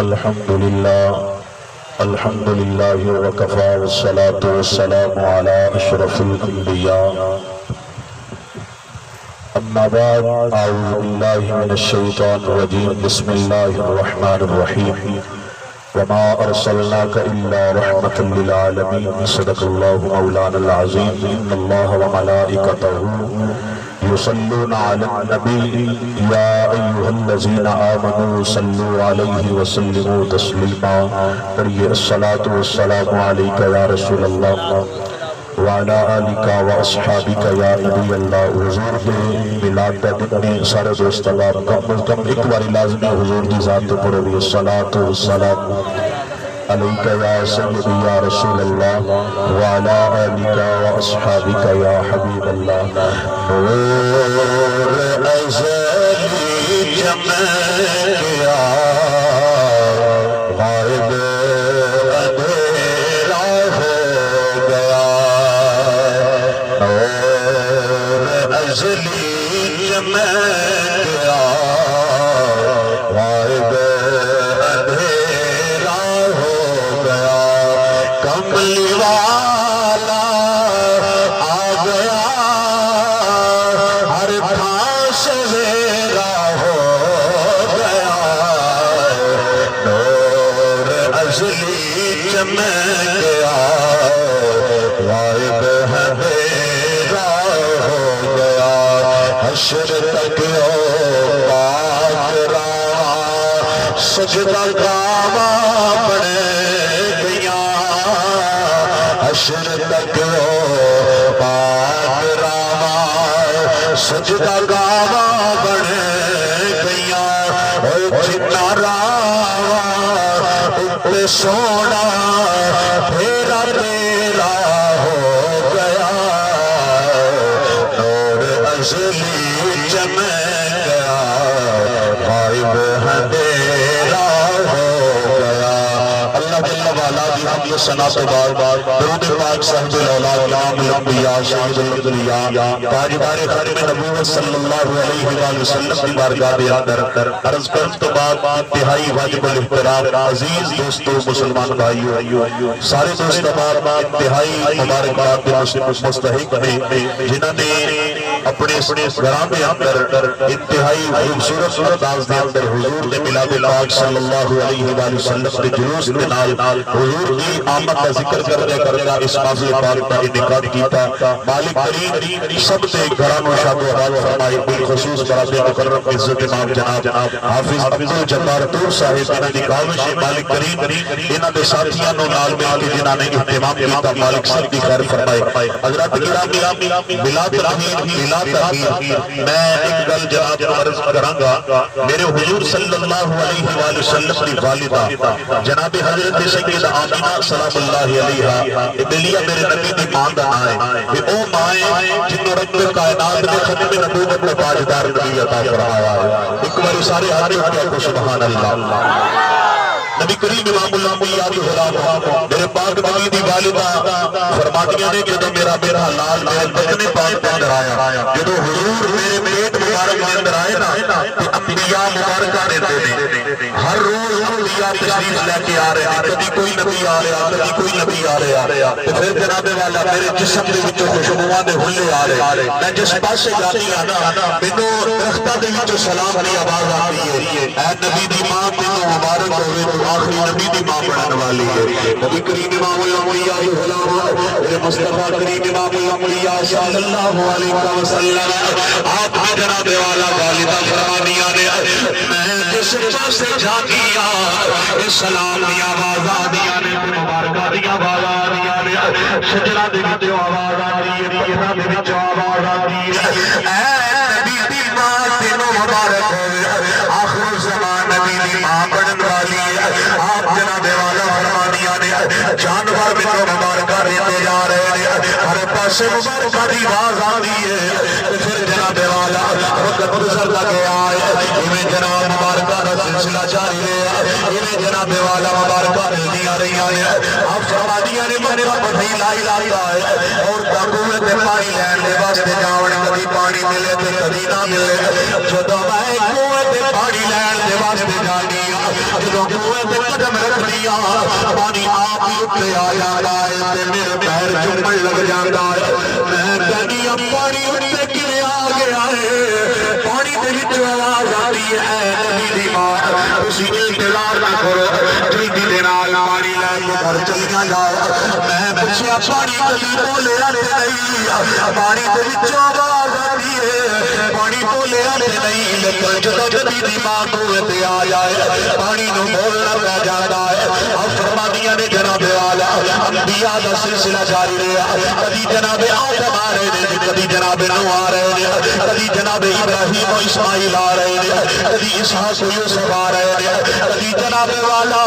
الحمد لله وكفى والصلاة والسلام على أشرف الأنبياء أما بعد أعوذ بالله من الشيطان الرجيم بسم الله الرحمن الرحيم وما أرسلناك إلا رحمة للعالمين صدق الله مولانا العظيم إن الله وملائكته يصلون على النبي يا أيها الذين آمنوا صلوا عليه وسلموا تسليما الصلاة والسلام عليك يا رسول الله وعلى آلك وأصحابك يا نبی اللہ. حضور دے ملاد دا دن میں سارے دوست اللہ کم ایک باری لازمی حضور دی ذات پر بھی الصلاة والسلام علیک یا سیدی یا رسول اللہ وعلى آلك وأصحابك یا حبیب اللہ. نور ازلی جمع کیا غائب اندھیرا ہو گیا. نور ازلی جمع کیا غائب اندھیرا ہو گیا. کملی والا آ گیا ہر تھان سویرا ہو گیا. نور ازلی چمک گیا غائب اندھیرا ہو گیا. حشر تک پاک رہا سجدہ گاوا بڑھ گیا. حشر تک پاک رہا سجدہ گاوا بڑھ گیا. جتنا راوا اتنے سونا پھیرا تیرا ہو گیا. نور ازلی چمک گیا غائب اندھیرا ہو گیا. اللہ جل وعلا کی حمد و ثنا تو بعد درود پاک صاحب الاولاد امام الانبیاء شہید الاولیاء تاجدار ختم نبوت صلی اللہ علیہ وآلہ وسلم کی بارگاہ دے اندر عرض کرنے تو بعد انتہائی واجب الاحترام عزیز دوستو مسلمان بھائیو سارے دوست بعد انتہائی مبارکباد کے مستحق ہیں جنہوں نے اپنے گھران کے اندر انتہائی خوبصورت انداز دے اندر حضور نے میلاد پاک صلی اللہ علیہ وآلہ وسلم کے جلوس کے نال حضور کی آمد کا ذکر کرنے اس محفل پاک کا انعقاد کیتا. مالک کریم سب سے گھران و شاد و آباد فرمائے. بالخصوص برادر مکرم عزت امام جناب حافظ عبدالجبار طور صاحب انہاں دی کاوش مالک کریم انہاں دے ساتھیاں نو نال مل کے جنہاں نے اہتمام کیتا مالک سب دی خیر فرمائے. حضرات گرامی ملاد تحمید میں ایک گل جناب کو عرض کراں گا. میرے حضور صلی اللہ علیہ وآلہ وسلم دی والدہ جناب حضرت سیدہ آمینہ سلام اللہ علیہا ابلیہ میرے نبی دی ماں دا نام ہے. او ماں جنہوں رب کائنات نے ختم نبوت میں تاجدار نبی عطا فرمایا ہے. ایک بار سارے ہاتھ اٹھا کو سبحان اللہ. نبی کریم امام الانبیاء کی غلام میرے پاک نبی دی والدہ فرماتی ہیں کہ جب میرا لال میرے بدن پاک کے اندر آیا جب حضور میرے پیٹ مبارک کے اندر آئے نا تو انبیاء مبارکہ رہتے ہیں. ہر روز انبیاء تشریف لے کے آ رہے ہیں. کبھی کوئی نبی آ رہا کبھی کوئی نبی آ رہا تو پھر جناب والا میرے جسم کے وچوں خوشبواں دے ہلے آ رہے. میں جس پاسے جاتی ہاں نا مینوں درختاں دے وچوں سلام دی آواز آتی ہے. اے نبی دی ماں تینوں مبارک ہوئے تو آخری نبی دی ماں پڑھنے والی ہے. نبی کریم امام الانبیاء کی غلام میرے مصطفیٰ کریم امام الانبیاء صلی اللہ علیہ وسلم آپ کی جناب والا والدہ فرمانیاں نے میں جس پاسے جاتی ہاں سلام دی آواز آدیاں نے مبارکہ دی آواز آدیاں نے شجرہ دے وچوں آواز آدی ہے ریحاں دے وچوں آواز آدی ہے. اے نبی دی ماں تینوں مبارک ہوئے. آخر زمان نبی دی ماں پڑھن والی ہے. آپ جناب والا فرمانیاں نے جانور وچوں مبارکہ دیتے جا رہے ہیں. ہر پاسے مبارکہ دی آواز آدی ہے. پھر جناب والا وقت گزر لگے آئے میں جناب مبارکہ کا سلسلہ جاری ہے. جناب والا مبارکہ ملتی آ رہی ہے. آپ فرمانیاں نے میں نے پتھی لائی لاتا ہے اور کنویں تے پانی لین دے واسطے جاون کبھی پانی ملے تے کبھی نہ ملے. جدوں میں کنویں تے پانی لین دے واسطے جانی جدوں کنویں تے پانی آپ ہی اتنے آ جاتا ہے تے میرے پیر چومن لگ جاتا ہے میں کہنی اب پانی اتنے کیویں آ گیا ہے پانی دے وچ آواز آتی ہے نبی دی ماں تسی انتظار نہ کرو جلدی دے نال پانی لے کے گھر چلیاں جاؤ میں پوچھیا پانی کبھی بولے آتے نہیں پانی دے وچ آواز آتی ہے پانی بولے آتے نہیں لیکن جدوں نبی دی ماں کوتے آ جائے پانی نو بولنا پہ جاتا ہے اور فرمانیاں نے جناب والا انبیاء دا سلسلہ جاری رہا کبھی جناب آدم آ رہے ہیں کبھی جناب نوح آ رہے ہیں کبھی جناب ابراہیم و اسماعیل آ رہے ہیں کبھی اسحاق و یوسف آ رہے ہیں کبھی جناب والا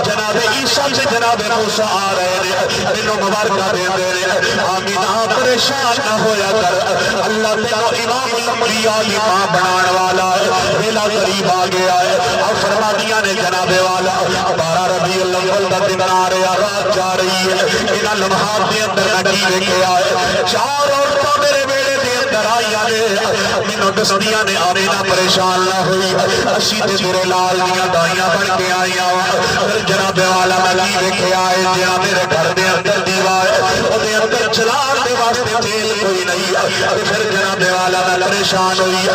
جناب عیسیٰ سے جناب موسیٰ آ رہے ہیں انہوں مبارکہ دے رہے ہیں آمینہ پریشان نہ ہویا کر اللہ تیرا امام الانبیاء ماں بنان والا ہے ویلا قریب آ گیا ہے اور فرما دیا نے جناب والا 12 ربیع الاول دا دن آ رہا رات جا رہی ہے انہاں لمحات دے اندر نٹی لے آئے 4 عورتوں میرے بیڑے دے اندر آئی آنے مینوں دستیاں نے آمینہ پریشان نہ ہوئی اسی تے تیرے لال دیاں دائیاں بن کے آئی پھر جناب والا میں لے کے آئے جہاں میرے گھر دے اندر دیوار او دے اندر چلان دے واسطے تیل کوئی نہیں پھر جناب والا میں پریشان ہوئی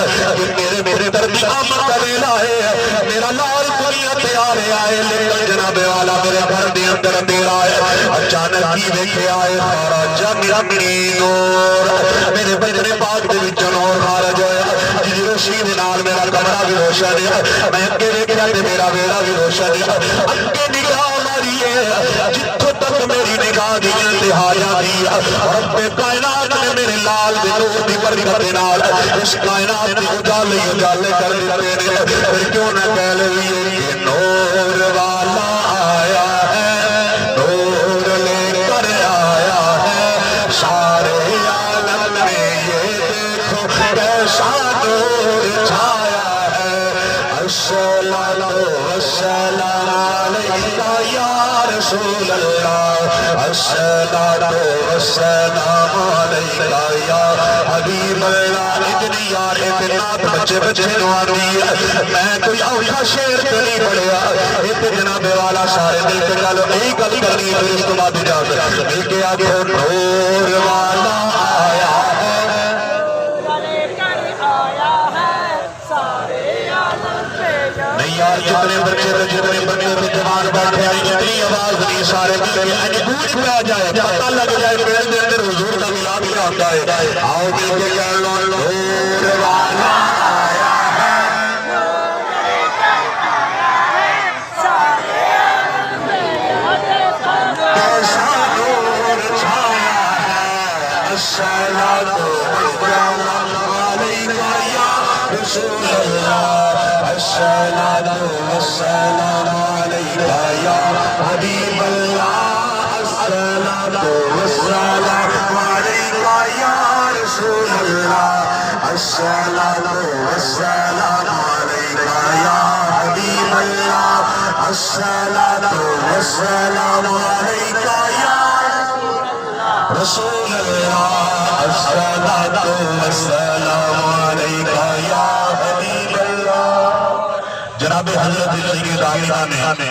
کہ میرے درد آمد کا ویلا ہے میرا لال کوئی تیار آئے لیکن جناب والا میرے گھر دے اندر اندھیرا ہے اچانک ہی ویکھے آئے خارج منی نور میرے بدن پاک دے وچ نور خارج ہویا جی روشنی دے نال میرا کمرہ بھی روشن ہے میں اگے ویکھیا تے میرا ویڑا بھی روشن ہے اگے نگاہ ماری ہے جتھوں تک میری نگاہ دی انتہا جاتی رب کائنات نے میرے لال دے نور دی برکت نال اس کائنات دی اجالے کر دیتے ہیں پھر کیوں نہ کہہ لئیے کہ نور والا آیا ہے نور لے کر آیا ہے سارے عالم میں یہ دیکھو کیسا نور چھایا ہے الصلاۃ والسلام علیکہ یا رسول اللہ الصلاۃ والسلام علیکہ یا حبیب اللہ اتنی یار اتنا بچے بچے نوانی میں کوئی اوکھا شیر تو نہیں پڑھیا ایک جناب والا سارے دل کے گالو ایک گل کرنی ہے اس کو بعد اجازت مل کے آگے نور والا آیا ہے نہیں یار جتنے بچے تو جتنے بنے تو جوان بیٹھے آئی جتنی آواز نہیں سارے مل کے آئے گوچ پہ آ جائے پتہ لگ جائے پیڑ دے اندر حضور کا ملاب کیا ہوتا ہے آؤ مل کے کہہ لو نور والا آیا کیسا نور چھایا ہے الصلاۃ والسلام علیکہ یا رسول اللہ الصلاۃ والسلام علیکہ یا حبیب اللہ الصلاۃ والسلام علیکہ یا رسول اللہ الصلاۃ والسلام علیکہ یا حبیب اللہ الصلاۃ والسلام علیکہ یا رسول اللہ الصلاۃ والسلام علیکہ یا حبیب اللہ جناب حضرت سید آمینہ نے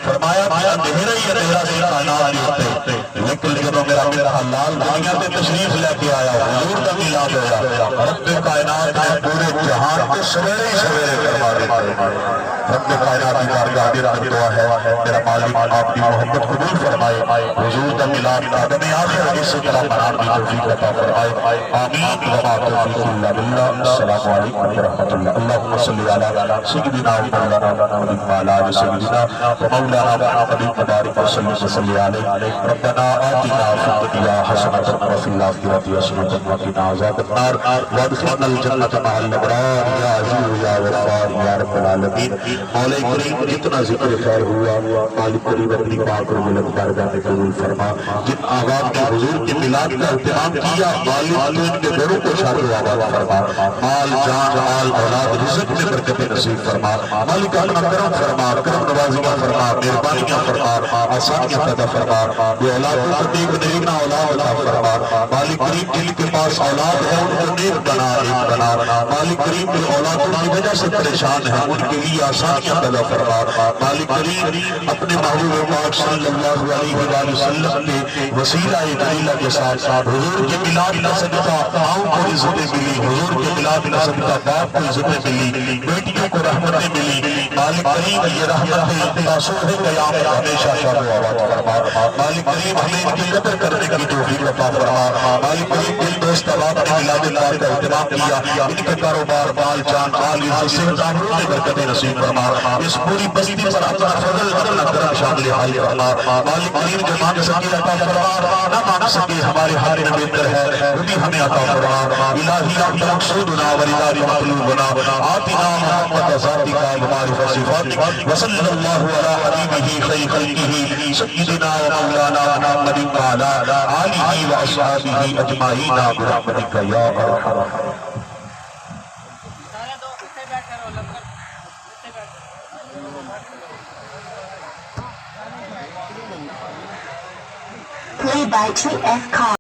فرمایا کہ اندھیرا ہی اندھیرا سی کائنات ہوتے لیکن جب میرا حلال دنیا میں تشریف لے کے آیا حضور کا میلاد ہوا رب کائنات نے پورے جہان کو سویرے ہی سویرے کروا دیتے رب کائنات کی بارگاہ میں رب دعا ہے میرا مالک آپ کی محبت قبول فرمائے حضور کا میلاد قدم آخر اسی طرح منام کی توفیق عطا فرمائے آمین وما توفیق الا باللہ السلام علیکم ورحمۃ اللہ اللہم صلی علی سیدنا مولانا محمد وعلی آل سیدنا مولانا محمد مبارک وسلم علیہ ربنا آتنا فی الدنیا حسنۃ وفی الآخرۃ حسنۃ وقنا عذاب النار وادخلنا الجنۃ مع الابرار یا عزیز یا غفار یا رب العالمین مولا کریم جتنا ذکر خیر ہوا مالک کریم اپنی پاک اور ملک بارگاہ میں قبول فرما جن آباد کے حضور کے میلاد کا اہتمام کیا مالک تو ان کے گھروں کو شاد و آباد فرما مال جان مال اولاد رزق میں برکت نصیب فرما مالک اپنا کرم فرما کرم نوازیاں فرما مہربانیاں فرما آسانیاں پیدا فرما یہ اولاد اولادوں کو دیکھنا اولاد عطا فرما مالک کریم جن کے پاس اولاد ہے ان کو نیک بنا مالک کریم جو اولادوں کی وجہ سے پریشان ہیں ان کے لیے آسانیاں پیدا فرما مالک کریم اپنے محبوب پاک صلی اللہ علیہ وآلہ وسلم کے وسیلہ جلیلہ کے ساتھ حضور کے ملاد کا صدقہ آؤں کو عزتیں ملی حضور کے ملاد کا صدقہ باپ کو عزتیں ملی بیٹیوں کو رحمتیں ملی مالک کریم یہ رحمتیں تاثر ہے قیام ہمیشہ شاد و آباد فرما مالک کریم ہمیں ان کی قدر کرنے کی توفیق عطا فرما مالک کریم دل دوست احباب نے ملاد اللہ کا اہتمام کیا ان کے کاروبار مال جان مال عزت صحت آبرو میں برکتیں نصیب فرما اس پوری بستی پر اپنا فضل اپنا کرم شامل حال فرما مالک کریم جو مانگ سکے عطا فرما نہ مانگ سکے ہمارے ہاتھ میں بہتر ہے وہ بھی ہمیں عطا فرما الہی انت مقصودنا ولدار مطلوبنا آتنا محمد ذاتک بمعرفت صفاتک وصلی اللہ علی حبیبہ خیر خلقہ سیدنا و مولانا محمد وعلی آلہ و اصحابہ اجمعین برحمتک یا ارحم الراحمین Played by TF Khan.